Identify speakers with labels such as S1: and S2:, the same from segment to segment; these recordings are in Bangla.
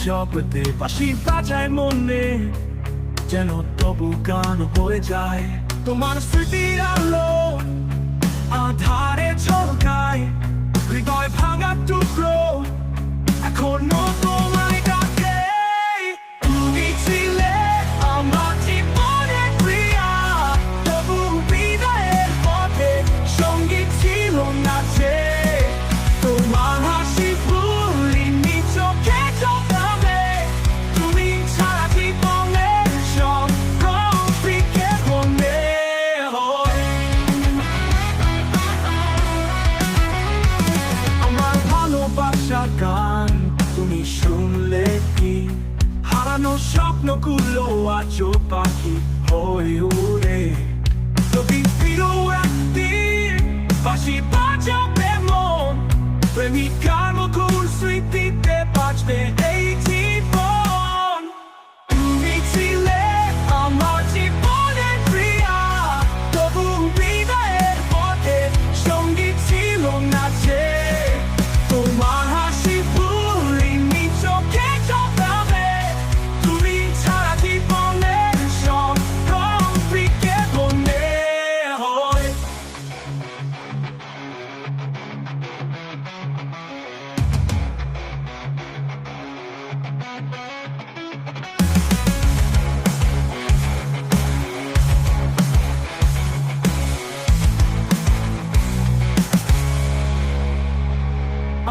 S1: শৈশবতে বাঁশি বাজায় মনে, যেন তবু গান হয়ে যায়। তোমার স্মৃতির আলো আধারে ঝলকায়, হৃদয় ভাঙা টুকরো এখনো তোমায় ডাকে। তুমি ছিলে আমার জীবনের প্রিয়া, তবু বিদায়ের পথে সঙ্গী ছিল না যে। তোমার হাসি ভুলিনি চোখে চোখাবে, তুমি ছাড়া জীবনের সব ফিকে মনে হয়। আমার ভালোবাসার গান তুমি শুনলে কি, হারানো স্বপ্নগুলো আজও পাখি হয়ে উড়ে। যদি ফিরো একদিন বাঁশি বাজাবে মন, প্রেমিকার মধুর স্মৃতিতে বাঁচবে এই জীবন। তুমি ছিলে আমার জীবনের প্রিয়া, তবু বিদায়ের পথে সঙ্গী ছিল না যে। তোমার হাসি ভুলিনি চোখে চোখাবে, তুমি ছাড়া জীবনের সব ফিকে মনে হয়।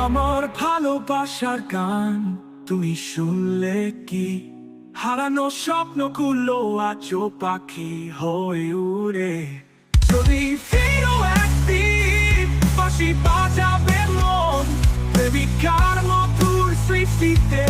S1: আমার ভালোবাসার গান তুমি শুনলে কি, হারানো স্বপ্নগুলো আজও পাখি হয়ে উড়ে। যদি ফিরো একদিন বাঁশি বাজাবে মন, প্রেমিকার মধুর স্মৃতিতে